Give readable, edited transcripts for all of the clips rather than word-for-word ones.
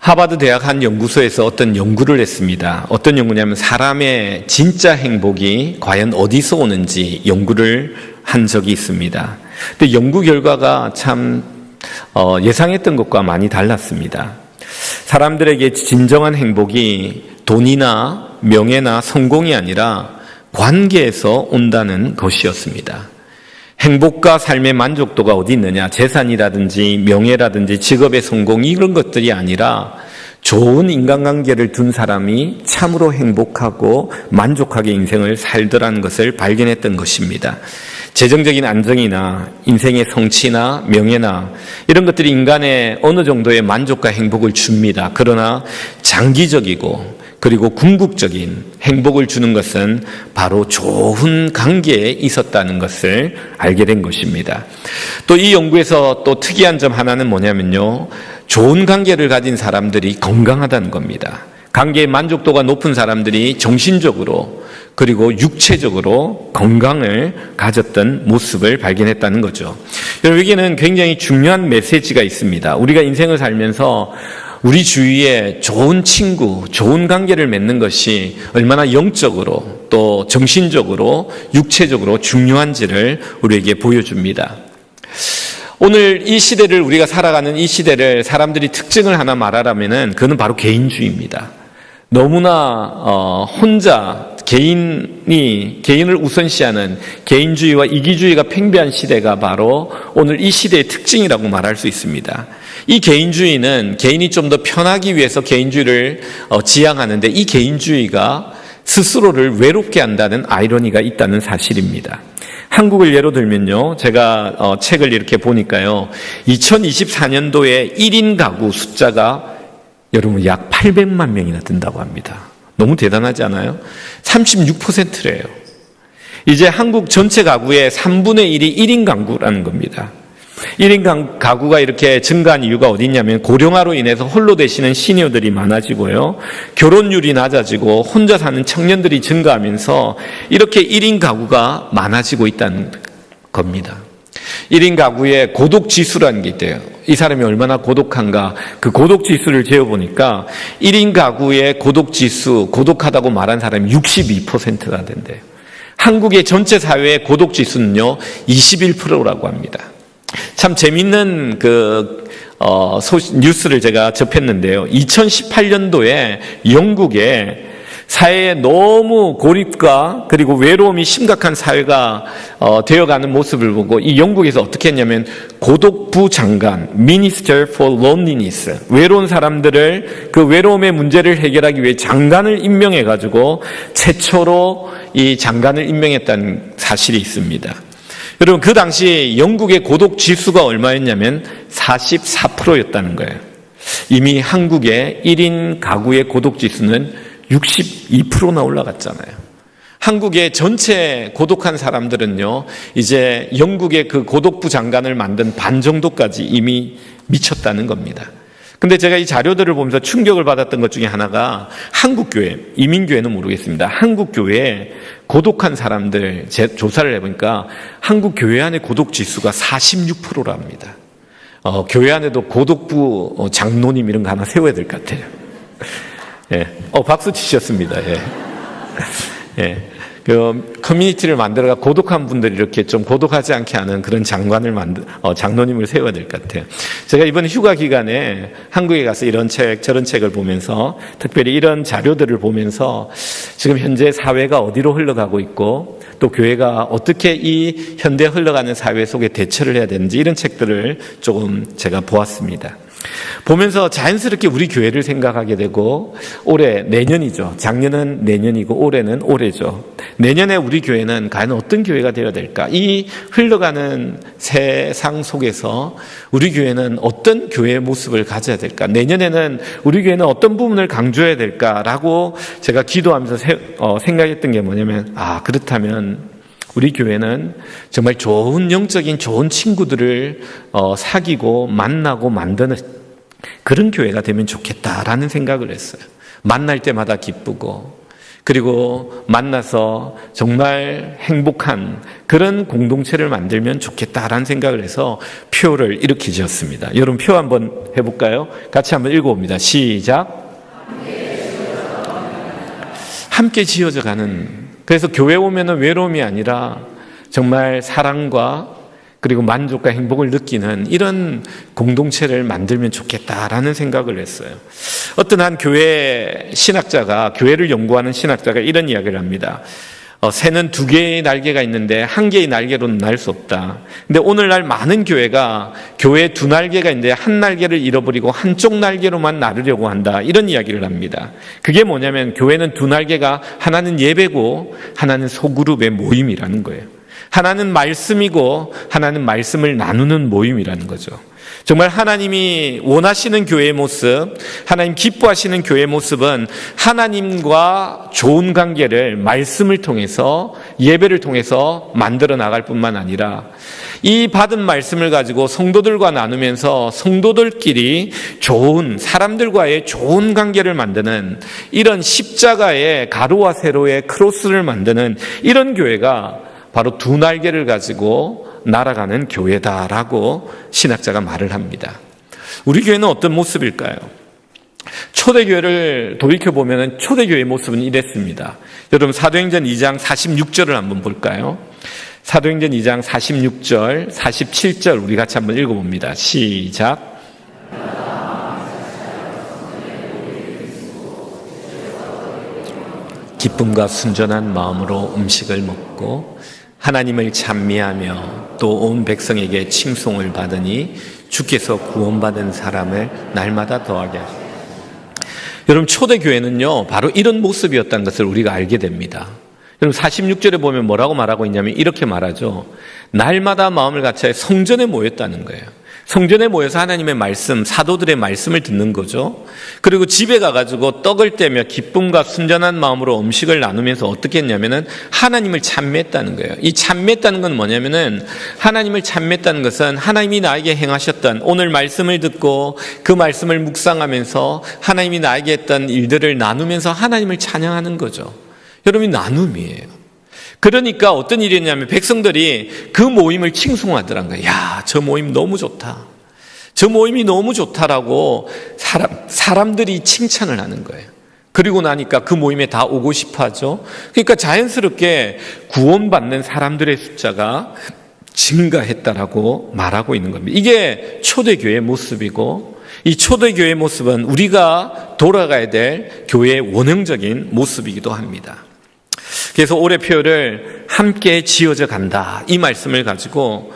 하버드 대학 한 연구소에서 어떤 연구를 했습니다. 어떤 연구냐면 사람의 진짜 행복이 과연 어디서 오는지 연구를 한 적이 있습니다. 근데 연구 결과가 참 예상했던 것과 많이 달랐습니다. 사람들에게 진정한 행복이 돈이나 명예나 성공이 아니라 관계에서 온다는 것이었습니다. 행복과 삶의 만족도가 어디 있느냐, 재산이라든지 명예라든지 직업의 성공 이런 것들이 아니라 좋은 인간관계를 둔 사람이 참으로 행복하고 만족하게 인생을 살더라는 것을 발견했던 것입니다. 재정적인 안정이나 인생의 성취나 명예나 이런 것들이 인간의 어느 정도의 만족과 행복을 줍니다. 그러나 장기적이고 그리고 궁극적인 행복을 주는 것은 바로 좋은 관계에 있었다는 것을 알게 된 것입니다. 또 이 연구에서 또 특이한 점 하나는 뭐냐면요, 좋은 관계를 가진 사람들이 건강하다는 겁니다. 관계의 만족도가 높은 사람들이 정신적으로 그리고 육체적으로 건강을 가졌던 모습을 발견했다는 거죠. 여러분, 여기에는 굉장히 중요한 메시지가 있습니다. 우리가 인생을 살면서 우리 주위에 좋은 친구, 좋은 관계를 맺는 것이 얼마나 영적으로 또 정신적으로 육체적으로 중요한지를 우리에게 보여줍니다. 오늘 이 시대를, 우리가 살아가는 이 시대를 사람들이 특징을 하나 말하라면은 그는 바로 개인주의입니다. 너무나 혼자 개인을 우선시하는 개인주의와 이기주의가 팽배한 시대가 바로 오늘 이 시대의 특징이라고 말할 수 있습니다. 이 개인주의는 개인이 좀 더 편하기 위해서 개인주의를 지향하는데, 이 개인주의가 스스로를 외롭게 한다는 아이러니가 있다는 사실입니다. 한국을 예로 들면요, 제가 책을 이렇게 보니까요, 2024년도에 1인 가구 숫자가 여러분 약 800만 명이나 된다고 합니다. 너무 대단하지 않아요? 36%래요. 이제 한국 전체 가구의 3분의 1이 1인 가구라는 겁니다. 1인 가구가 이렇게 증가한 이유가 어디 있냐면, 고령화로 인해서 홀로 되시는 시니어들이 많아지고요, 결혼율이 낮아지고 혼자 사는 청년들이 증가하면서 이렇게 1인 가구가 많아지고 있다는 겁니다. 1인 가구의 고독 지수라는 게 있대요. 이 사람이 얼마나 고독한가, 그 고독 지수를 재어보니까 1인 가구의 고독 지수, 고독하다고 말한 사람이 62%가 된대요. 한국의 전체 사회의 고독 지수는요 21%라고 합니다. 참 재밌는 뉴스를 제가 접했는데요, 2018년도에 영국에 사회에 너무 고립과 그리고 외로움이 심각한 사회가 되어가는 모습을 보고, 이 영국에서 어떻게 했냐면, 고독부 장관, Minister for Loneliness, 외로운 사람들을 그 외로움의 문제를 해결하기 위해 장관을 임명해가지고 최초로 이 장관을 임명했다는 사실이 있습니다. 여러분, 그 당시 영국의 고독 지수가 얼마였냐면 44%였다는 거예요. 이미 한국의 1인 가구의 고독 지수는 62%나 올라갔잖아요. 한국의 전체 고독한 사람들은요, 이제 영국의 그 고독부 장관을 만든 반 정도까지 이미 미쳤다는 겁니다. 근데 제가 이 자료들을 보면서 충격을 받았던 것 중에 하나가, 한국교회, 이민교회는 모르겠습니다, 한국교회에 고독한 사람들 조사를 해보니까 한국교회 안의 고독지수가 46%랍니다. 교회 안에도 고독부 장로님 이런 거 하나 세워야 될 것 같아요. 예. 박수 치셨습니다. 예. 예. 커뮤니티를 만들어가 고독한 분들이 이렇게 좀 고독하지 않게 하는 그런 장로님을 세워야 될 것 같아요. 제가 이번 휴가 기간에 한국에 가서 이런 책, 저런 책을 보면서, 특별히 이런 자료들을 보면서 지금 현재 사회가 어디로 흘러가고 있고, 또 교회가 어떻게 이 현대 흘러가는 사회 속에 대처를 해야 되는지, 이런 책들을 조금 제가 보았습니다. 보면서 자연스럽게 우리 교회를 생각하게 되고, 올해, 내년이죠. 작년은 내년이고 올해는 올해죠. 내년에 우리 교회는 과연 어떤 교회가 되어야 될까? 이 흘러가는 세상 속에서 우리 교회는 어떤 교회의 모습을 가져야 될까? 내년에는 우리 교회는 어떤 부분을 강조해야 될까라고 제가 기도하면서 생각했던 게 뭐냐면, 그렇다면 우리 교회는 정말 좋은 영적인 좋은 친구들을 사귀고 만나고 만드는 그런 교회가 되면 좋겠다라는 생각을 했어요. 만날 때마다 기쁘고, 그리고 만나서 정말 행복한 그런 공동체를 만들면 좋겠다라는 생각을 해서 표를 이렇게 지었습니다. 여러분 표 한번 해볼까요? 같이 한번 읽어봅니다. 시작. 함께 지어져 가는. 그래서 교회 오면은 외로움이 아니라 정말 사랑과 그리고 만족과 행복을 느끼는 이런 공동체를 만들면 좋겠다라는 생각을 했어요. 어떤 한 교회 신학자가, 교회를 연구하는 신학자가 이런 이야기를 합니다. 새는 두 개의 날개가 있는데 한 개의 날개로는 날 수 없다. 근데 오늘날 많은 교회가 교회에 두 날개가 있는데 한 날개를 잃어버리고 한쪽 날개로만 나르려고 한다. 이런 이야기를 합니다. 그게 뭐냐면 교회는 두 날개가 하나는 예배고 하나는 소그룹의 모임이라는 거예요. 하나는 말씀이고 하나는 말씀을 나누는 모임이라는 거죠. 정말 하나님이 원하시는 교회의 모습, 하나님 기뻐하시는 교회의 모습은 하나님과 좋은 관계를 말씀을 통해서, 예배를 통해서 만들어 나갈 뿐만 아니라 이 받은 말씀을 가지고 성도들과 나누면서 성도들끼리 좋은, 사람들과의 좋은 관계를 만드는 이런 십자가의 가로와 세로의 크로스를 만드는 이런 교회가 바로 두 날개를 가지고 날아가는 교회다라고 신학자가 말을 합니다. 우리 교회는 어떤 모습일까요? 초대교회를 돌이켜보면 초대교회의 모습은 이랬습니다. 여러분 사도행전 2장 46절을 한번 볼까요? 사도행전 2장 46절, 47절 우리 같이 한번 읽어봅니다. 시작. 기쁨과 순전한 마음으로 음식을 먹고 하나님을 찬미하며 또 온 백성에게 칭송을 받으니 주께서 구원받은 사람을 날마다 더하게 하십니다. 여러분 초대교회는요 바로 이런 모습이었다는 것을 우리가 알게 됩니다. 여러분 46절에 보면 뭐라고 말하고 있냐면 이렇게 말하죠. 날마다 마음을 같이 성전에 모였다는 거예요. 성전에 모여서 하나님의 말씀, 사도들의 말씀을 듣는 거죠. 그리고 집에 가가지고 떡을 떼며 기쁨과 순전한 마음으로 음식을 나누면서 어떻게 했냐면은 하나님을 찬미했다는 거예요. 이 찬미했다는 건 뭐냐면은 하나님을 찬미했다는 것은 하나님이 나에게 행하셨던 오늘 말씀을 듣고 그 말씀을 묵상하면서 하나님이 나에게 했던 일들을 나누면서 하나님을 찬양하는 거죠. 여러분이 나눔이에요. 그러니까 어떤 일이었냐면 백성들이 그 모임을 칭송하더란 거예요. 야, 저 모임 너무 좋다. 저 모임이 너무 좋다라고 사람들이 칭찬을 하는 거예요. 그리고 나니까 그 모임에 다 오고 싶어 하죠. 그러니까 자연스럽게 구원받는 사람들의 숫자가 증가했다라고 말하고 있는 겁니다. 이게 초대교회의 모습이고 이 초대교회의 모습은 우리가 돌아가야 될 교회의 원형적인 모습이기도 합니다. 그래서 올해 표를 함께 지어져 간다 이 말씀을 가지고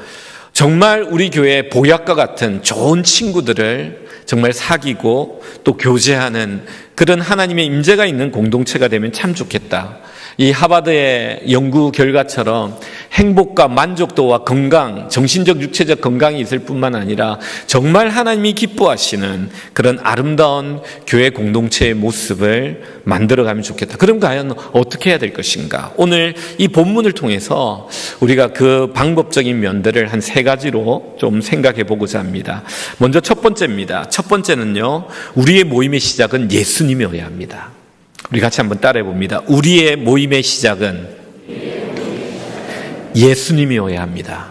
정말 우리 교회의 보약과 같은 좋은 친구들을 정말 사귀고 또 교제하는 그런 하나님의 임재가 있는 공동체가 되면 참 좋겠다. 이 하버드의 연구 결과처럼 행복과 만족도와 건강, 정신적, 육체적 건강이 있을 뿐만 아니라 정말 하나님이 기뻐하시는 그런 아름다운 교회 공동체의 모습을 만들어가면 좋겠다. 그럼 과연 어떻게 해야 될 것인가? 오늘 이 본문을 통해서 우리가 그 방법적인 면들을 한 세 가지로 좀 생각해 보고자 합니다. 먼저 첫 번째입니다. 첫 번째는요, 우리의 모임의 시작은 예수님이어야 합니다. 우리 같이 한번 따라해 봅니다. 우리의 모임의 시작은 예수님이어야 합니다.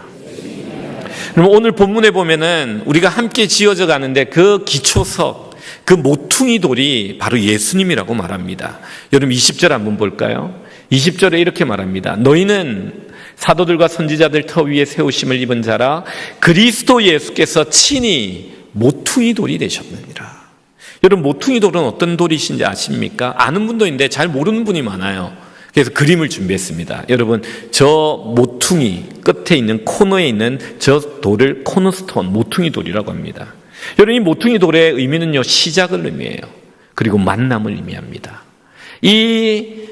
그럼 오늘 본문에 보면은 우리가 함께 지어져 가는데 그 기초석, 그 모퉁이 돌이 바로 예수님이라고 말합니다. 여러분 20절 한번 볼까요? 20절에 이렇게 말합니다. 너희는 사도들과 선지자들 터 위에 세우심을 입은 자라 그리스도 예수께서 친히 모퉁이 돌이 되셨느니라. 여러분 모퉁이 돌은 어떤 돌이신지 아십니까? 아는 분도 있는데 잘 모르는 분이 많아요. 그래서 그림을 준비했습니다. 여러분 저 모퉁이 끝에 있는 코너에 있는 저 돌을 코너스톤 모퉁이 돌이라고 합니다. 여러분 이 모퉁이 돌의 의미는요 시작을 의미해요. 그리고 만남을 의미합니다. 이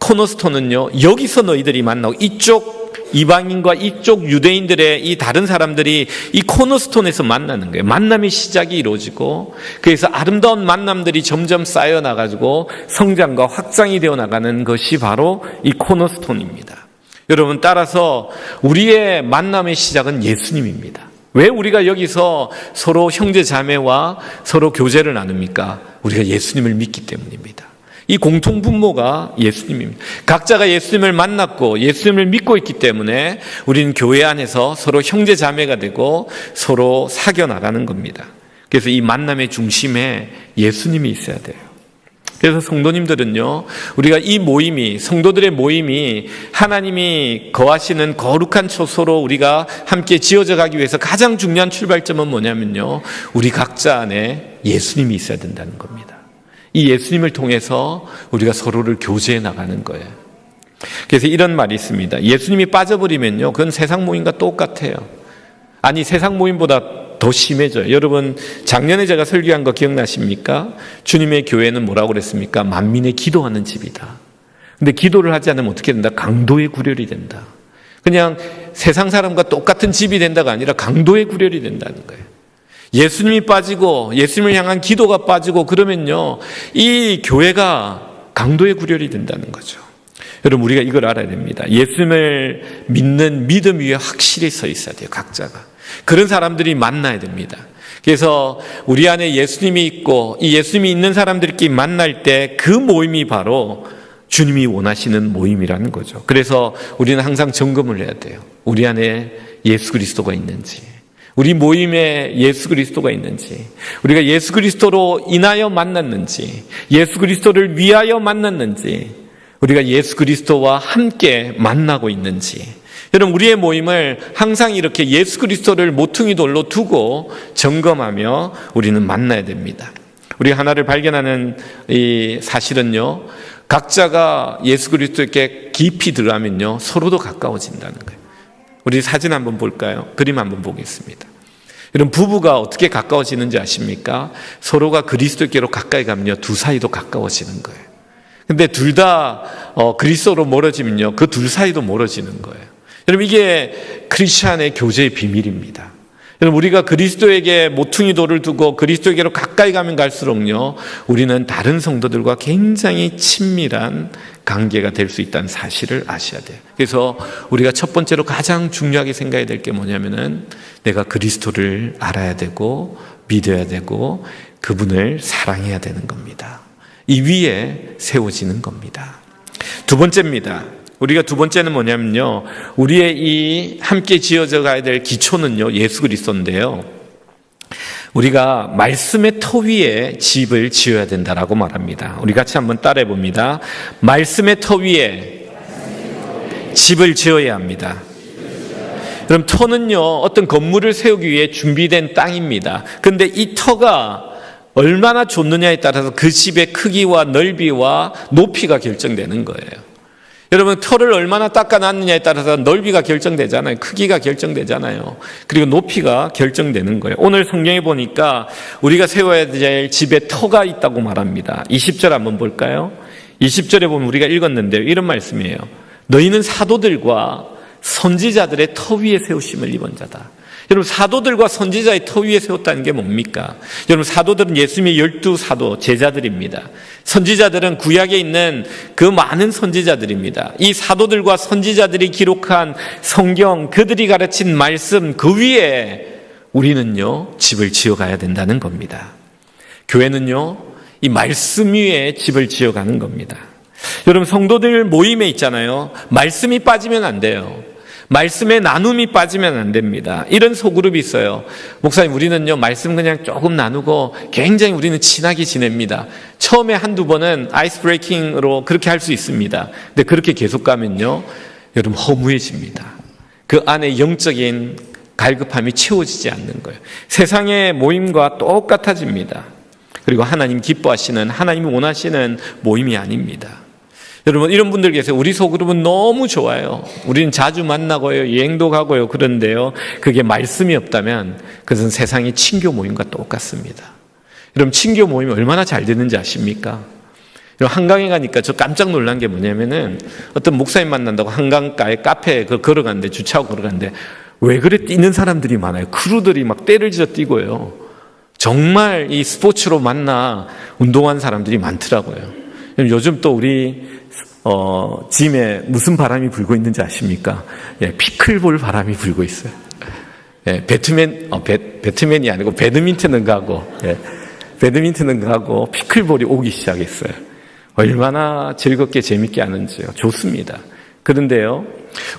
코너스톤은요 여기서 너희들이 만나고 이쪽 이방인과 이쪽 유대인들의 이 다른 사람들이 이 코너스톤에서 만나는 거예요. 만남의 시작이 이루어지고 그래서 아름다운 만남들이 점점 쌓여나가지고 성장과 확장이 되어 나가는 것이 바로 이 코너스톤입니다. 여러분 따라서 우리의 만남의 시작은 예수님입니다. 왜 우리가 여기서 서로 형제 자매와 서로 교제를 나눕니까? 우리가 예수님을 믿기 때문입니다. 이 공통 분모가 예수님입니다. 각자가 예수님을 만났고 예수님을 믿고 있기 때문에 우리는 교회 안에서 서로 형제 자매가 되고 서로 사겨 나가는 겁니다. 그래서 이 만남의 중심에 예수님이 있어야 돼요. 그래서 성도님들은요, 우리가 이 모임이, 성도들의 모임이 하나님이 거하시는 거룩한 처소로 우리가 함께 지어져 가기 위해서 가장 중요한 출발점은 뭐냐면요, 우리 각자 안에 예수님이 있어야 된다는 겁니다. 이 예수님을 통해서 우리가 서로를 교제해 나가는 거예요. 그래서 이런 말이 있습니다. 예수님이 빠져버리면요, 그건 세상 모임과 똑같아요. 아니, 세상 모임보다 더 심해져요. 여러분, 작년에 제가 설교한 거 기억나십니까? 주님의 교회는 뭐라고 그랬습니까? 만민의 기도하는 집이다. 근데 기도를 하지 않으면 어떻게 된다? 강도의 구렬이 된다. 그냥 세상 사람과 똑같은 집이 된다가 아니라 강도의 구렬이 된다는 거예요. 예수님이 빠지고 예수님을 향한 기도가 빠지고 그러면요, 이 교회가 강도의 구렬이 된다는 거죠. 여러분, 우리가 이걸 알아야 됩니다. 예수님을 믿는 믿음 위에 확실히 서 있어야 돼요. 각자가. 그런 사람들이 만나야 됩니다. 그래서 우리 안에 예수님이 있고 이 예수님이 있는 사람들끼리 만날 때 그 모임이 바로 주님이 원하시는 모임이라는 거죠. 그래서 우리는 항상 점검을 해야 돼요. 우리 안에 예수 그리스도가 있는지, 우리 모임에 예수 그리스도가 있는지, 우리가 예수 그리스도로 인하여 만났는지, 예수 그리스도를 위하여 만났는지, 우리가 예수 그리스도와 함께 만나고 있는지. 여러분, 우리의 모임을 항상 이렇게 예수 그리스도를 모퉁이 돌로 두고 점검하며 우리는 만나야 됩니다. 우리가 하나를 발견하는 이 사실은요, 각자가 예수 그리스도께 깊이 들어가면요, 서로도 가까워진다는 거예요. 우리 사진 한번 볼까요? 그림 한번 보겠습니다. 여러분, 부부가 어떻게 가까워지는지 아십니까? 서로가 그리스도께로 가까이 가면요, 두 사이도 가까워지는 거예요. 근데 둘 다 그리스도로 멀어지면요, 그 둘 사이도 멀어지는 거예요. 여러분, 이게 크리스찬의 교제의 비밀입니다. 여러분, 우리가 그리스도에게 모퉁이 돌을 두고 그리스도에게로 가까이 가면 갈수록요, 우리는 다른 성도들과 굉장히 친밀한 관계가 될 수 있다는 사실을 아셔야 돼요. 그래서 우리가 첫 번째로 가장 중요하게 생각해야 될 게 뭐냐면은, 내가 그리스도를 알아야 되고 믿어야 되고 그분을 사랑해야 되는 겁니다. 이 위에 세워지는 겁니다. 두 번째입니다. 우리가 두 번째는 뭐냐면요, 우리의 이 함께 지어져 가야 될 기초는요, 예수 그리스도인데요, 우리가 말씀의 터 위에 집을 지어야 된다라고 말합니다. 우리 같이 한번 따라해 봅니다. 말씀의 터 위에 집을 지어야 합니다. 그럼 터는요, 어떤 건물을 세우기 위해 준비된 땅입니다. 그런데 이 터가 얼마나 좁느냐에 따라서 그 집의 크기와 넓이와 높이가 결정되는 거예요. 여러분, 터를 얼마나 닦아놨느냐에 따라서 넓이가 결정되잖아요. 크기가 결정되잖아요. 그리고 높이가 결정되는 거예요. 오늘 성경에 보니까 우리가 세워야 될 집에 터가 있다고 말합니다. 20절 한번 볼까요? 20절에 보면 우리가 읽었는데요, 이런 말씀이에요. 너희는 사도들과 선지자들의 터 위에 세우심을 입은 자다. 여러분, 사도들과 선지자의 터 위에 세웠다는 게 뭡니까? 여러분, 사도들은 예수님의 12사도 제자들입니다. 선지자들은 구약에 있는 그 많은 선지자들입니다. 이 사도들과 선지자들이 기록한 성경, 그들이 가르친 말씀, 그 위에 우리는요, 집을 지어가야 된다는 겁니다. 교회는요, 이 말씀 위에 집을 지어가는 겁니다. 여러분, 성도들 모임에 있잖아요. 말씀이 빠지면 안 돼요. 말씀의 나눔이 빠지면 안 됩니다. 이런 소그룹이 있어요. 목사님, 우리는요, 말씀 그냥 조금 나누고 굉장히 우리는 친하게 지냅니다. 처음에 한두 번은 아이스 브레이킹으로 그렇게 할 수 있습니다. 근데 그렇게 계속 가면요, 여러분, 허무해집니다. 그 안에 영적인 갈급함이 채워지지 않는 거예요. 세상의 모임과 똑같아집니다. 그리고 하나님 기뻐하시는, 하나님이 원하시는 모임이 아닙니다. 여러분, 이런 분들 계세요. 우리 소그룹은 너무 좋아요. 우리는 자주 만나고요, 여행도 가고요. 그런데요, 그게 말씀이 없다면 그것은 세상의 친교 모임과 똑같습니다. 여러분, 친교 모임이 얼마나 잘 되는지 아십니까? 한강에 가니까 저 깜짝 놀란 게 뭐냐면은, 어떤 목사님 만난다고 한강가에 카페에 걸어갔는데, 주차하고 걸어갔는데, 왜 그래 뛰는 사람들이 많아요. 크루들이 막 떼를 지어 뛰고요. 정말 이 스포츠로 만나 운동한 사람들이 많더라고요. 요즘 또 우리 짐에 무슨 바람이 불고 있는지 아십니까? 예, 피클볼 바람이 불고 있어요. 예, 배트맨이 아니고 배드민턴은 가고, 예, 배드민턴은 가고 피클볼이 오기 시작했어요. 얼마나 즐겁게 재밌게 하는지요. 좋습니다. 그런데요,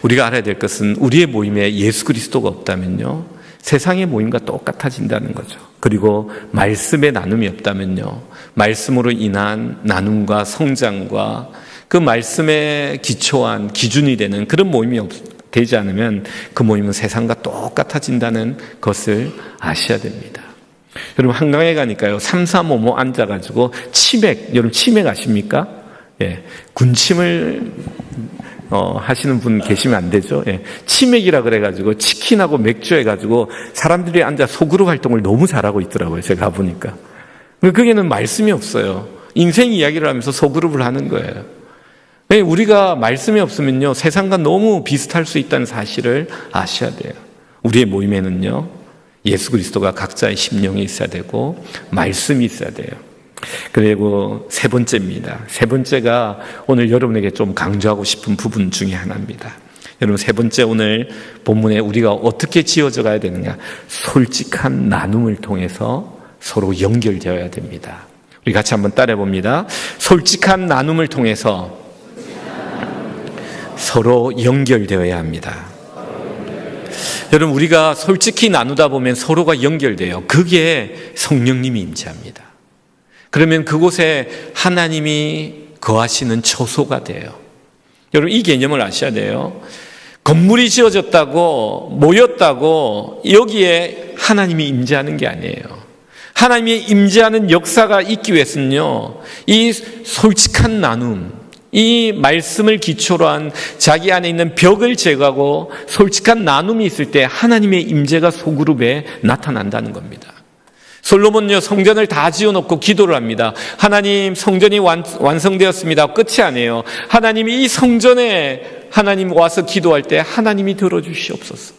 우리가 알아야 될 것은 우리의 모임에 예수 그리스도가 없다면요, 세상의 모임과 똑같아진다는 거죠. 그리고 말씀의 나눔이 없다면요, 말씀으로 인한 나눔과 성장과 그 말씀에 기초한 기준이 되는 그런 모임이 되지 않으면 그 모임은 세상과 똑같아진다는 것을 아셔야 됩니다. 여러분, 한강에 가니까요, 3355 앉아가지고 치맥, 여러분 치맥 아십니까? 예, 군침을 하시는 분 계시면 안 되죠. 예, 치맥이라 그래가지고 치킨하고 맥주 해가지고 사람들이 앉아 소그룹 활동을 너무 잘하고 있더라고요. 제가 가보니까. 거기에는 말씀이 없어요. 인생 이야기를 하면서 소그룹을 하는 거예요. 우리가 말씀이 없으면요, 세상과 너무 비슷할 수 있다는 사실을 아셔야 돼요. 우리의 모임에는요, 예수 그리스도가 각자의 심령이 있어야 되고 말씀이 있어야 돼요. 그리고 세 번째입니다. 세 번째가 오늘 여러분에게 좀 강조하고 싶은 부분 중에 하나입니다. 여러분, 세 번째 오늘 본문에 우리가 어떻게 지어져 가야 되는가? 솔직한 나눔을 통해서 서로 연결되어야 됩니다. 우리 같이 한번 따라해 봅니다. 솔직한 나눔을 통해서 서로 연결되어야 합니다. 여러분, 우리가 솔직히 나누다 보면 서로가 연결돼요. 그게 성령님이 임재합니다. 그러면 그곳에 하나님이 거하시는 처소가 돼요. 여러분, 이 개념을 아셔야 돼요. 건물이 지어졌다고, 모였다고 여기에 하나님이 임재하는 게 아니에요. 하나님이 임재하는 역사가 있기 위해서는요, 이 솔직한 나눔, 이 말씀을 기초로 한 자기 안에 있는 벽을 제거하고 솔직한 나눔이 있을 때 하나님의 임재가 소그룹에 나타난다는 겁니다. 솔로몬은요, 성전을 다 지어놓고 기도를 합니다. 하나님, 성전이 완성되었습니다. 끝이 아니에요. 하나님이 이 성전에 하나님 와서 기도할 때 하나님이 들어주시옵소서.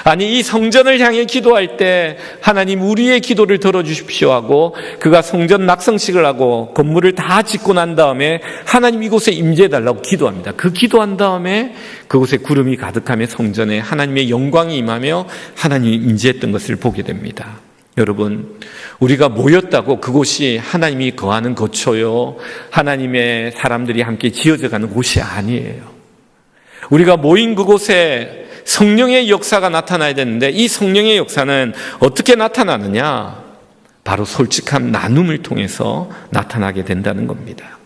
아니, 이 성전을 향해 기도할 때 하나님 우리의 기도를 들어주십시오 하고 그가 성전 낙성식을 하고 건물을 다 짓고 난 다음에 하나님 이곳에 임재해달라고 기도합니다. 그 기도한 다음에 그곳에 구름이 가득하며 성전에 하나님의 영광이 임하며 하나님이 임재했던 것을 보게 됩니다. 여러분, 우리가 모였다고 그곳이 하나님이 거하는 거처요, 하나님의 사람들이 함께 지어져 가는 곳이 아니에요. 우리가 모인 그곳에 성령의 역사가 나타나야 되는데 이 성령의 역사는 어떻게 나타나느냐? 바로 솔직한 나눔을 통해서 나타나게 된다는 겁니다.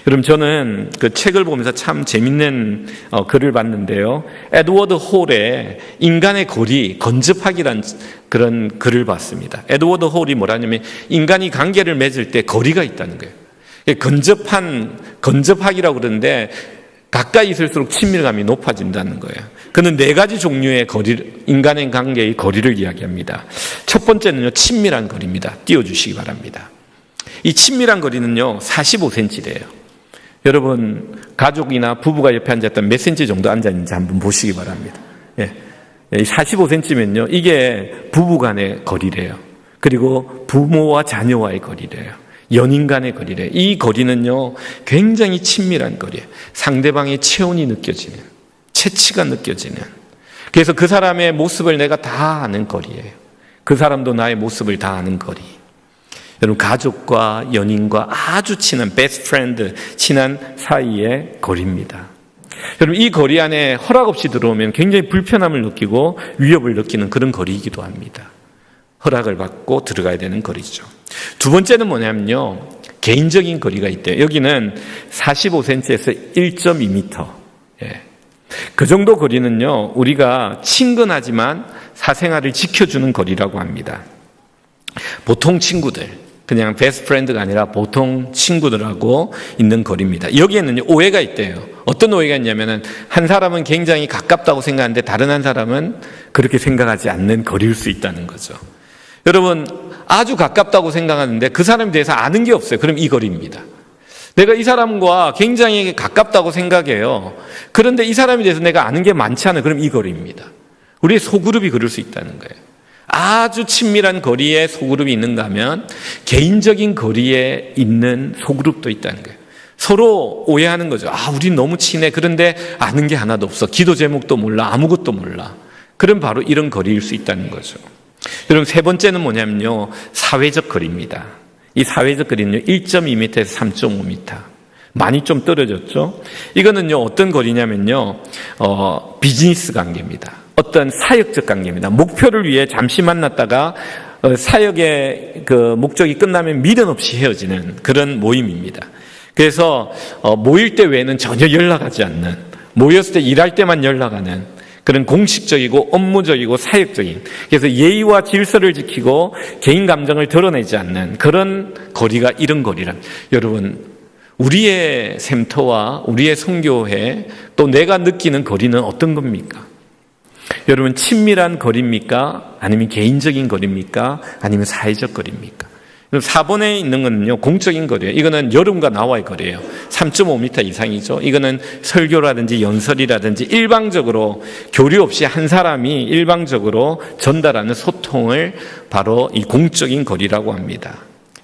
여러분, 저는 그 책을 보면서 참 재밌는 글을 봤는데요. 에드워드 홀의 인간의 거리, 건접하기란 그런 글을 봤습니다. 에드워드 홀이 뭐라냐면 인간이 관계를 맺을 때 거리가 있다는 거예요. 건접하기라고 그러는데 가까이 있을수록 친밀감이 높아진다는 거예요. 그는 네 가지 종류의 인간의 관계의 거리를 이야기합니다. 첫 번째는요, 친밀한 거리입니다. 띄워주시기 바랍니다. 이 친밀한 거리는요, 45cm래요. 여러분, 가족이나 부부가 옆에 앉았다면 몇 cm 정도 앉아있는지 한번 보시기 바랍니다. 예. 45cm면요, 이게 부부 간의 거리래요. 그리고 부모와 자녀와의 거리래요. 연인 간의 거리래. 이 거리는요, 굉장히 친밀한 거리예요. 상대방의 체온이 느껴지는, 체치가 느껴지는. 그래서 그 사람의 모습을 내가 다 아는 거리예요. 그 사람도 나의 모습을 다 아는 거리. 여러분, 가족과 연인과 아주 친한 베스트 프렌드, 친한 사이의 거리입니다. 여러분, 이 거리 안에 허락 없이 들어오면 굉장히 불편함을 느끼고 위협을 느끼는 그런 거리이기도 합니다. 허락을 받고 들어가야 되는 거리죠. 두 번째는 뭐냐면요, 개인적인 거리가 있대요. 여기는 45cm에서 1.2m. 예. 그 정도 거리는요, 우리가 친근하지만 사생활을 지켜주는 거리라고 합니다. 보통 친구들, 그냥 베스트 프렌드가 아니라 보통 친구들하고 있는 거리입니다. 여기에는 오해가 있대요. 어떤 오해가 있냐면은 한 사람은 굉장히 가깝다고 생각하는데 다른 한 사람은 그렇게 생각하지 않는 거리일 수 있다는 거죠. 여러분, 아주 가깝다고 생각하는데 그 사람에 대해서 아는 게 없어요. 그럼 이 거리입니다. 내가 이 사람과 굉장히 가깝다고 생각해요. 그런데 이 사람에 대해서 내가 아는 게 많지 않아요. 그럼 이 거리입니다. 우리의 소그룹이 그럴 수 있다는 거예요. 아주 친밀한 거리에 소그룹이 있는가 하면 개인적인 거리에 있는 소그룹도 있다는 거예요. 서로 오해하는 거죠. 우린 너무 친해. 그런데 아는 게 하나도 없어. 기도 제목도 몰라. 아무것도 몰라. 그럼 바로 이런 거리일 수 있다는 거죠. 여러분, 세 번째는 뭐냐면요, 사회적 거리입니다. 이 사회적 거리는요, 1.2m에서 3.5m. 많이 좀 떨어졌죠. 이거는요, 어떤 거리냐면요, 비즈니스 관계입니다. 어떤 사역적 관계입니다. 목표를 위해 잠시 만났다가 사역의 그 목적이 끝나면 미련 없이 헤어지는 그런 모임입니다. 그래서 모일 때 외에는 전혀 연락하지 않는, 모였을 때 일할 때만 연락하는 그런 공식적이고 업무적이고 사역적인, 그래서 예의와 질서를 지키고 개인 감정을 드러내지 않는 그런 거리가 이런 거리란, 여러분, 우리의 샘터와 우리의 선교회 또 내가 느끼는 거리는 어떤 겁니까? 여러분, 친밀한 거리입니까? 아니면 개인적인 거리입니까? 아니면 사회적 거리입니까? 4번에 있는 거는요, 공적인 거리예요. 이거는 여러분과 나와의 거리예요. 3.5m 이상이죠. 이거는 설교라든지 연설이라든지 일방적으로 교류 없이 한 사람이 일방적으로 전달하는 소통을 바로 이 공적인 거리라고 합니다.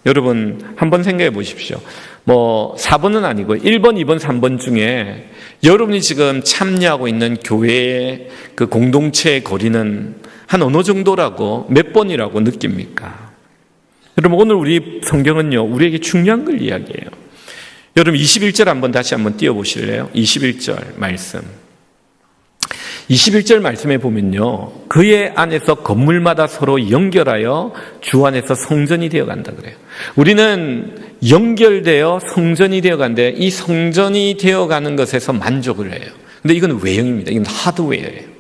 여러분, 한번 생각해 보십시오. 4번은 아니고 1번, 2번, 3번 중에 여러분이 지금 참여하고 있는 교회의 그 공동체의 거리는 한 어느 정도라고, 몇 번이라고 느낍니까? 여러분, 오늘 우리 성경은요, 우리에게 중요한 걸 이야기해요. 여러분, 21절 한번 다시 한번 띄워보실래요? 21절 말씀. 21절 말씀에 보면요, 그의 안에서 건물마다 서로 연결하여 주 안에서 성전이 되어간다 그래요. 우리는 연결되어 성전이 되어간데 이 성전이 되어가는 것에서 만족을 해요. 근데 이건 외형입니다. 이건 하드웨어예요.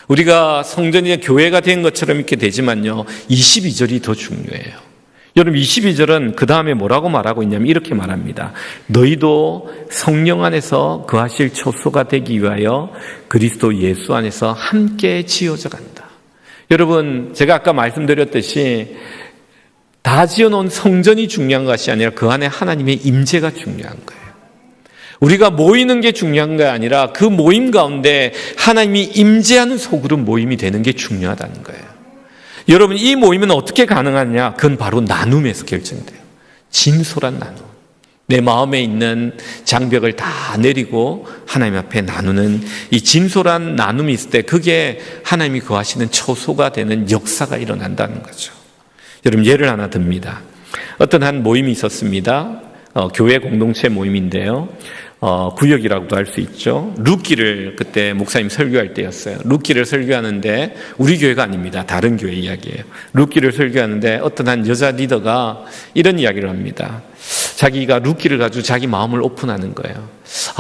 우리가 성전이 교회가 된 것처럼 이렇게 되지만요, 22절이 더 중요해요. 여러분, 22절은 그 다음에 뭐라고 말하고 있냐면 이렇게 말합니다. 너희도 성령 안에서 거하실 초소가 되기 위하여 그리스도 예수 안에서 함께 지어져 간다. 여러분, 제가 아까 말씀드렸듯이 다 지어놓은 성전이 중요한 것이 아니라 그 안에 하나님의 임재가 중요한 거예요. 우리가 모이는 게 중요한 게 아니라 그 모임 가운데 하나님이 임재하는 소그룹 모임이 되는 게 중요하다는 거예요. 여러분, 이 모임은 어떻게 가능하냐? 그건 바로 나눔에서 결정돼요. 진솔한 나눔. 내 마음에 있는 장벽을 다 내리고 하나님 앞에 나누는 이 진솔한 나눔이 있을 때 그게 하나님이 거하시는 초소가 되는 역사가 일어난다는 거죠. 여러분, 예를 하나 듭니다. 어떤 한 모임이 있었습니다. 교회 공동체 모임인데요. 구역이라고도 할 수 있죠. 룻기를 그때 목사님 설교할 때였어요. 룻기를 설교하는데 우리 교회가 아닙니다. 다른 교회 이야기예요. 룻기를 설교하는데 어떤 한 여자 리더가 이런 이야기를 합니다. 자기가 룻기를 가지고 자기 마음을 오픈하는 거예요.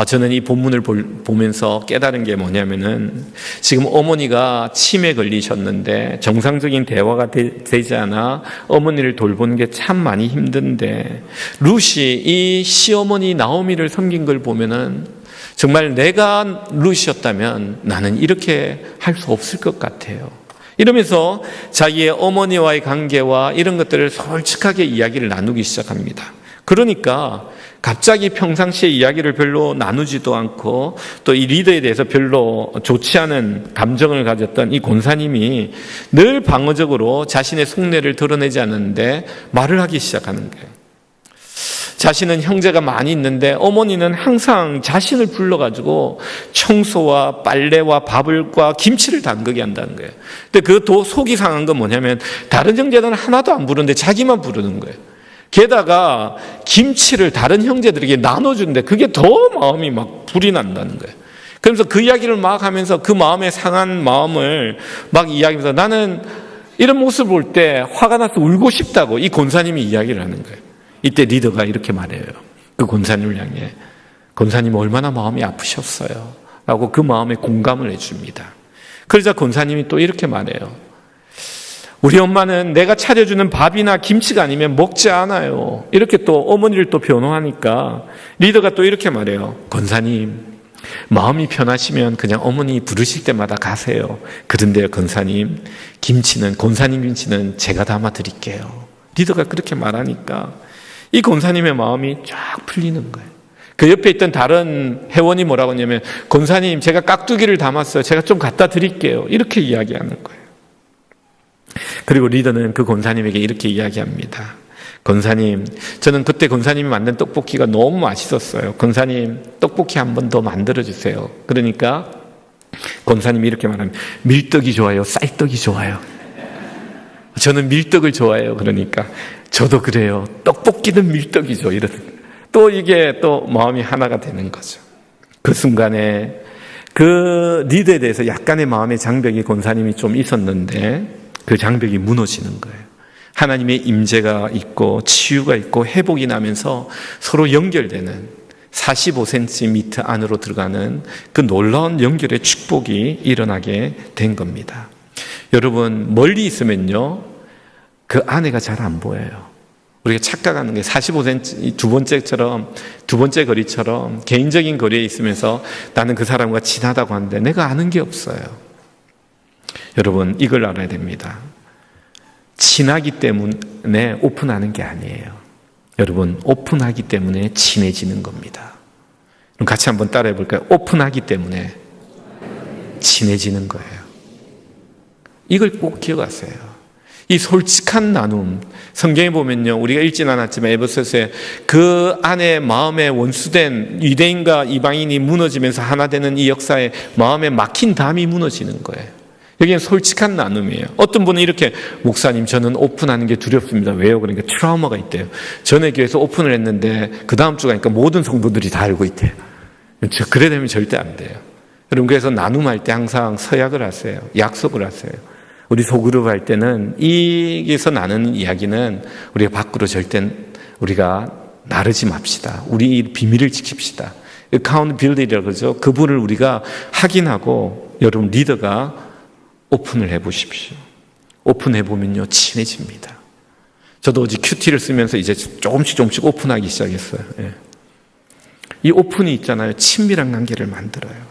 저는 이 본문을 보면서 깨달은 게 뭐냐면은 지금 어머니가 치매에 걸리셨는데 정상적인 대화가 되지 않아 어머니를 돌보는 게 참 많이 힘든데 룻이 이 시어머니 나오미를 섬긴 걸 보면은 정말 내가 룻이었다면 나는 이렇게 할 수 없을 것 같아요. 이러면서 자기의 어머니와의 관계와 이런 것들을 솔직하게 이야기를 나누기 시작합니다. 그러니까 갑자기 평상시에 이야기를 별로 나누지도 않고 또 이 리더에 대해서 별로 좋지 않은 감정을 가졌던 이 권사님이 늘 방어적으로 자신의 속내를 드러내지 않는데 말을 하기 시작하는 거예요. 자신은 형제가 많이 있는데 어머니는 항상 자신을 불러가지고 청소와 빨래와 밥과 김치를 담그게 한다는 거예요. 근데 그 속이 상한 건 뭐냐면 다른 형제들은 하나도 안 부르는데 자기만 부르는 거예요. 게다가 김치를 다른 형제들에게 나눠주는데 그게 더 마음이 막 불이 난다는 거예요. 그러면서 그 이야기를 막 하면서 그 마음에 상한 마음을 막 이야기하면서 나는 이런 모습을 볼 때 화가 나서 울고 싶다고 이 권사님이 이야기를 하는 거예요. 이때 리더가 이렇게 말해요. 그 권사님을 향해. 권사님 얼마나 마음이 아프셨어요. 라고 그 마음에 공감을 해줍니다. 그러자 권사님이 또 이렇게 말해요. 우리 엄마는 내가 차려주는 밥이나 김치가 아니면 먹지 않아요. 이렇게 또 어머니를 또 변호하니까 리더가 또 이렇게 말해요. 권사님, 마음이 편하시면 그냥 어머니 부르실 때마다 가세요. 그런데요, 권사님 김치는 제가 담아 드릴게요. 리더가 그렇게 말하니까 이 권사님의 마음이 쫙 풀리는 거예요. 그 옆에 있던 다른 회원이 뭐라고 하냐면 권사님, 제가 깍두기를 담았어요. 제가 좀 갖다 드릴게요. 이렇게 이야기하는 거예요. 그리고 리더는 그 권사님에게 이렇게 이야기합니다. 권사님, 저는 그때 권사님이 만든 떡볶이가 너무 맛있었어요. 권사님, 떡볶이 한 번 더 만들어주세요. 그러니까 권사님이 이렇게 말합니다. 밀떡이 좋아요? 쌀떡이 좋아요? 저는 밀떡을 좋아해요. 그러니까 저도 그래요. 떡볶이는 밀떡이죠. 이런 또 이게 또 마음이 하나가 되는 거죠. 그 순간에 그 리더에 대해서 약간의 마음의 장벽이 권사님이 좀 있었는데 그 장벽이 무너지는 거예요. 하나님의 임재가 있고 치유가 있고 회복이 나면서 서로 연결되는 45cm 안으로 들어가는 그 놀라운 연결의 축복이 일어나게 된 겁니다. 여러분, 멀리 있으면요, 그 안에가 잘 안 보여요. 우리가 착각하는 게 45cm, 두 번째 거리처럼 개인적인 거리에 있으면서 나는 그 사람과 친하다고 하는데 내가 아는 게 없어요. 여러분, 이걸 알아야 됩니다. 친하기 때문에 오픈하는 게 아니에요. 여러분, 오픈하기 때문에 친해지는 겁니다. 그럼 같이 한번 따라해 볼까요? 오픈하기 때문에 친해지는 거예요. 이걸 꼭 기억하세요. 이 솔직한 나눔, 성경에 보면요, 우리가 읽진 않았지만 에베소서에 그 안에 마음에 원수된 유대인과 이방인이 무너지면서 하나 되는 이 역사에 마음에 막힌 담이 무너지는 거예요. 여기는 솔직한 나눔이에요. 어떤 분은 이렇게, 목사님, 저는 오픈하는 게 두렵습니다. 왜요? 그러니까 트라우마가 있대요. 전에 교회에서 오픈을 했는데 그 다음 주 가니까 모든 성도들이 다 알고 있대요. 그래 되면 절대 안 돼요. 여러분, 그래서 나눔할 때 항상 서약을 하세요. 약속을 하세요. 우리 소그룹 할 때는 여기서 나누는 이야기는 우리가 밖으로 절대 우리가 나르지 맙시다. 우리 비밀을 지킵시다. accountability라고 그러죠. 그분을 우리가 확인하고 여러분 리더가 오픈을 해보십시오. 오픈해보면요, 친해집니다. 저도 어제 큐티를 쓰면서 이제 조금씩 오픈하기 시작했어요. 예. 이 오픈이 있잖아요. 친밀한 관계를 만들어요.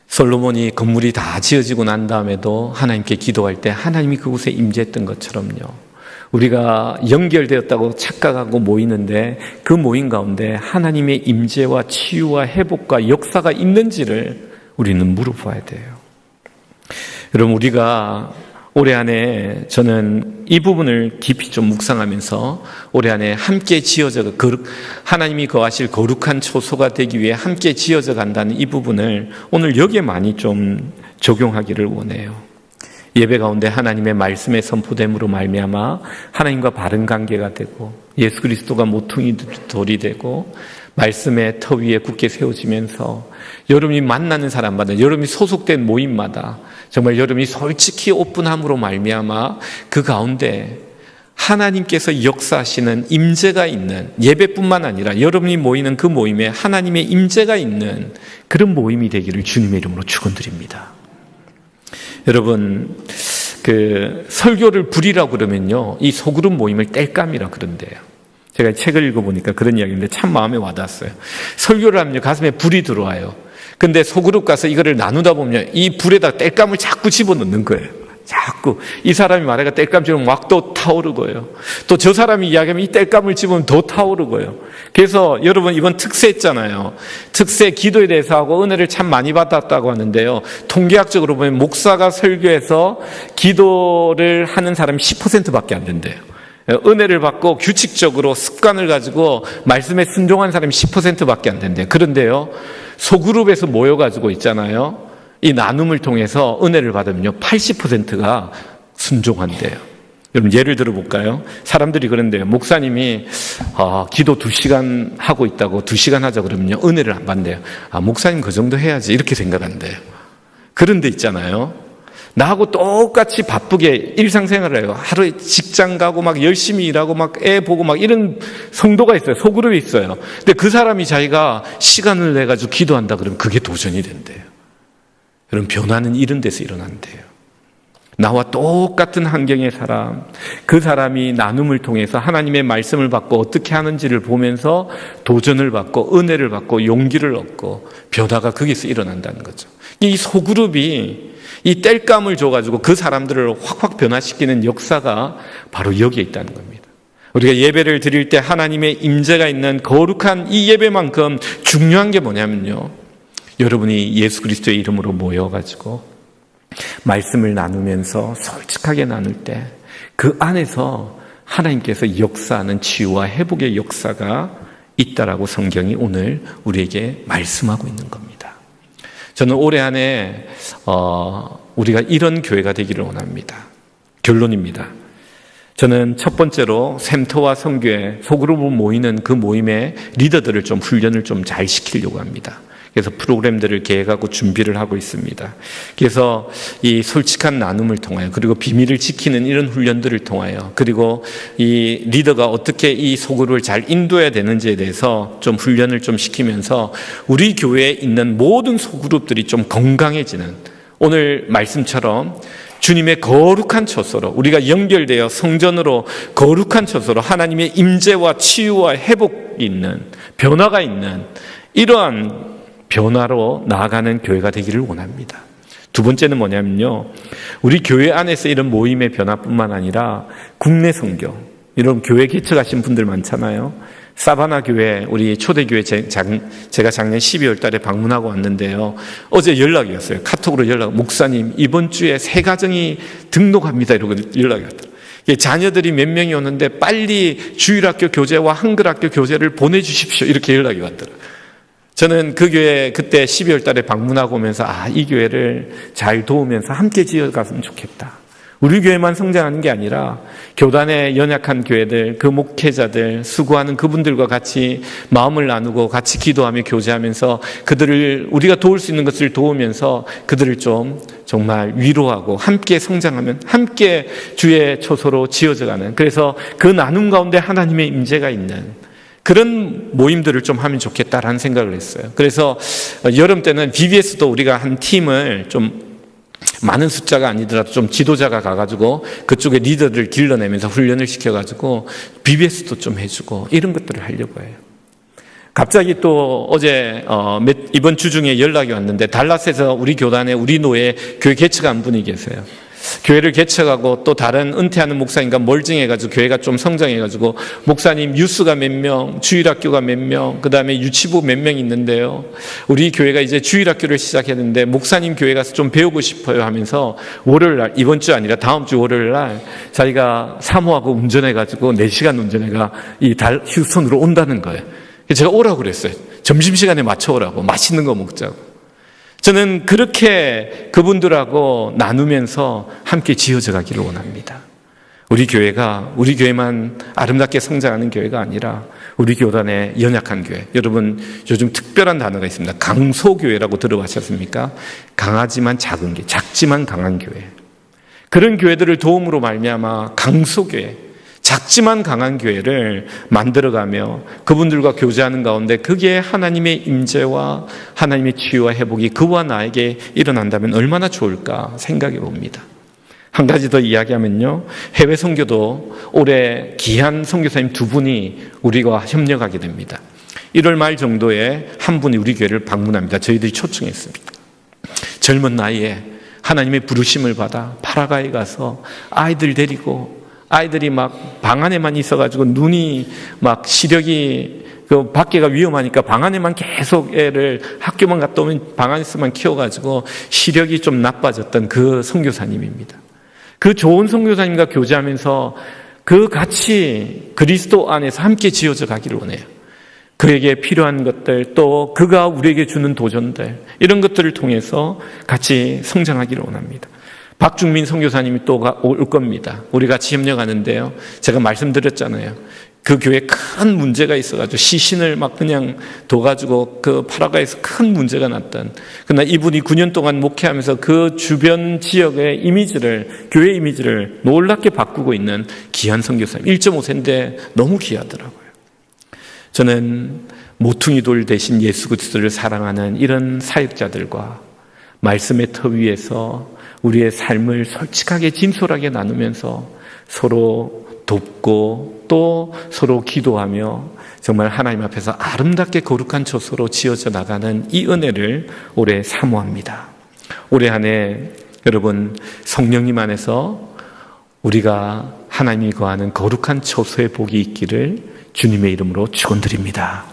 솔로몬이 건물이 다 지어지고 난 다음에도 하나님께 기도할 때 하나님이 그곳에 임재했던 것처럼요, 우리가 연결되었다고 착각하고 모이는데 그 모임 가운데 하나님의 임재와 치유와 회복과 역사가 있는지를 우리는 물어봐야 돼요. 여러분, 우리가 올해 안에 저는 이 부분을 깊이 좀 묵상하면서 올해 안에 함께 지어져 하나님이 거하실 거룩한 초소가 되기 위해 함께 지어져 간다는 이 부분을 오늘 여기에 많이 좀 적용하기를 원해요. 예배 가운데 하나님의 말씀의 선포됨으로 말미암아 하나님과 바른 관계가 되고 예수 그리스도가 모퉁이 돌이 되고 말씀의 터 위에 굳게 세워지면서 여러분이 만나는 사람마다, 여러분이 소속된 모임마다 정말 여러분이 솔직히 오픈함으로 말미암아 그 가운데 하나님께서 역사하시는 임재가 있는, 예배뿐만 아니라 여러분이 모이는 그 모임에 하나님의 임재가 있는 그런 모임이 되기를 주님의 이름으로 축원드립니다. 여러분, 그 설교를 부리라고 그러면요, 이 소그룹 모임을 땔감이라 그런대요. 제가 책을 읽어보니까 그런 이야기인데 참 마음에 와닿았어요. 설교를 하면 가슴에 불이 들어와요. 근데 소그룹 가서 이거를 나누다 보면 이 불에다 땔감을 자꾸 집어넣는 거예요. 자꾸 이 사람이 말해가 땔감처럼 막 또 타오르고요. 또 저 사람이 이야기하면 이 땔감을 집으면 더 타오르고요. 그래서 여러분, 이번 특세했잖아요. 특세 기도에 대해서 하고 은혜를 참 많이 받았다고 하는데요, 통계학적으로 보면 목사가 설교해서 기도를 하는 사람이 10%밖에 안 된대요. 은혜를 받고 규칙적으로 습관을 가지고 말씀에 순종한 사람이 10%밖에 안 된대요. 그런데요, 소그룹에서 모여가지고 있잖아요, 이 나눔을 통해서 은혜를 받으면요 80%가 순종한대요. 여러분, 예를 들어볼까요? 사람들이 그런데요, 목사님이 기도 2시간 하고 있다고 2시간 하자 그러면요 은혜를 안 받는데요. 목사님 그 정도 해야지 이렇게 생각한대요. 그런데 있잖아요, 나하고 똑같이 바쁘게 일상생활을 해요. 하루에 직장 가고 막 열심히 일하고 막 애 보고 막 이런 성도가 있어요. 소그룹이 있어요. 근데 그 사람이 자기가 시간을 내가지고 기도한다 그러면 그게 도전이 된대요. 여러분, 변화는 이런 데서 일어난대요. 나와 똑같은 환경의 사람, 그 사람이 나눔을 통해서 하나님의 말씀을 받고 어떻게 하는지를 보면서 도전을 받고 은혜를 받고 용기를 얻고 변화가 거기서 일어난다는 거죠. 이 소그룹이 이 땔감을 줘가지고 그 사람들을 확확 변화시키는 역사가 바로 여기에 있다는 겁니다. 우리가 예배를 드릴 때 하나님의 임재가 있는 거룩한 이 예배만큼 중요한 게 뭐냐면요, 여러분이 예수 그리스도의 이름으로 모여가지고 말씀을 나누면서 솔직하게 나눌 때 그 안에서 하나님께서 역사하는 치유와 회복의 역사가 있다라고 성경이 오늘 우리에게 말씀하고 있는 겁니다. 저는 올해 안에 우리가 이런 교회가 되기를 원합니다. 결론입니다. 저는 첫 번째로 샘터와 성교회 소그룹으로 모이는 그 모임의 리더들을 좀 훈련을 좀 잘 시키려고 합니다. 그래서 프로그램들을 계획하고 준비를 하고 있습니다. 그래서 이 솔직한 나눔을 통하여, 그리고 비밀을 지키는 이런 훈련들을 통하여, 그리고 이 리더가 어떻게 이 소그룹을 잘 인도해야 되는지에 대해서 좀 훈련을 좀 시키면서 우리 교회에 있는 모든 소그룹들이 좀 건강해지는, 오늘 말씀처럼 주님의 거룩한 처소로 우리가 연결되어 성전으로 거룩한 처소로 하나님의 임재와 치유와 회복이 있는, 변화가 있는 이러한 변화로 나아가는 교회가 되기를 원합니다. 두 번째는 뭐냐면요, 우리 교회 안에서 이런 모임의 변화뿐만 아니라 국내 선교, 이런 교회 개척하신 분들 많잖아요. 사바나 교회, 우리 초대교회 제가 작년 12월 달에 방문하고 왔는데요, 어제 연락이 왔어요. 카톡으로 목사님 이번 주에 새 가정이 등록합니다, 이러고 연락이 왔더라고요. 자녀들이 몇 명이 오는데 빨리 주일학교 교재와 한글학교 교재를 보내주십시오, 이렇게 연락이 왔더라고요. 저는 그 교회 그때 12월 달에 방문하고 오면서 이 교회를 잘 도우면서 함께 지어갔으면 좋겠다. 우리 교회만 성장하는 게 아니라 교단의 연약한 교회들, 그 목회자들, 수고하는 그분들과 같이 마음을 나누고 같이 기도하며 교제하면서 그들을, 우리가 도울 수 있는 것을 도우면서 그들을 좀 정말 위로하고 함께 성장하면 함께 주의 초소로 지어져가는, 그래서 그 나눔 가운데 하나님의 임재가 있는 그런 모임들을 좀 하면 좋겠다라는 생각을 했어요. 그래서 여름 때는 BBS도 우리가 한 팀을 좀 많은 숫자가 아니더라도 좀 지도자가 가가지고 그쪽에 리더들을 길러내면서 훈련을 시켜가지고 BBS도 좀 해주고 이런 것들을 하려고 해요. 갑자기 또 어제 이번 주 중에 연락이 왔는데, 달라스에서 우리 교단에 우리 노예 교회 개척한 분이 계세요. 교회를 개척하고 또 다른 은퇴하는 목사님과 멀증해가지고 교회가 좀 성장해가지고, 목사님 유스가 몇 명, 주일학교가 몇 명, 그 다음에 유치부 몇 명 있는데요, 우리 교회가 이제 주일학교를 시작했는데 목사님 교회 가서 좀 배우고 싶어요 하면서 월요일날, 이번 주 아니라 다음 주 월요일날 자기가 사모하고 운전해가지고 4시간 운전해가 이 휴스턴으로 온다는 거예요. 제가 오라고 그랬어요. 점심시간에 맞춰 오라고, 맛있는 거 먹자고. 저는 그렇게 그분들하고 나누면서 함께 지어져 가기를 원합니다. 우리 교회가 우리 교회만 아름답게 성장하는 교회가 아니라 우리 교단의 연약한 교회, 여러분 요즘 특별한 단어가 있습니다. 강소교회라고 들어보셨습니까? 강하지만 작은 교회, 작지만 강한 교회. 그런 교회들을 도움으로 말미암아 강소교회, 작지만 강한 교회를 만들어가며 그분들과 교제하는 가운데 그게 하나님의 임재와 하나님의 치유와 회복이 그와 나에게 일어난다면 얼마나 좋을까 생각해 봅니다. 한 가지 더 이야기하면요, 해외 선교도 올해 귀한 선교사님 2분이 우리와 협력하게 됩니다. 1월 말 정도에 한 분이 우리 교회를 방문합니다. 저희들이 초청했습니다. 젊은 나이에 하나님의 부르심을 받아 파라과이 가서 아이들 데리고, 아이들이 막 방 안에만 있어가지고 눈이 막 시력이, 그 밖에가 위험하니까 방 안에만 계속 애를 학교만 갔다 오면 방 안에서만 키워가지고 시력이 좀 나빠졌던 그 선교사님입니다. 그 좋은 선교사님과 교제하면서 그 같이 그리스도 안에서 함께 지어져 가기를 원해요. 그에게 필요한 것들, 또 그가 우리에게 주는 도전들, 이런 것들을 통해서 같이 성장하기를 원합니다. 박중민 선교사님이 또 올 겁니다. 우리 같이 협력하는데요, 제가 말씀드렸잖아요. 그 교회에 큰 문제가 있어가지고 시신을 막 그냥 둬가지고 그 파라과이에서 큰 문제가 났던, 그러나 이분이 9년 동안 목회하면서 그 주변 지역의 이미지를, 교회 이미지를 놀랍게 바꾸고 있는 귀한 선교사님. 1.5세인데 너무 귀하더라고요. 저는 모퉁이 돌 대신 예수 그리스도를 사랑하는 이런 사역자들과 말씀의 터 위에서 우리의 삶을 솔직하게 진솔하게 나누면서 서로 돕고 또 서로 기도하며 정말 하나님 앞에서 아름답게 거룩한 처소로 지어져 나가는 이 은혜를 올해 사모합니다. 올해 한 해 여러분 성령님 안에서 우리가 하나님이 거하는 거룩한 처소의 복이 있기를 주님의 이름으로 축원드립니다.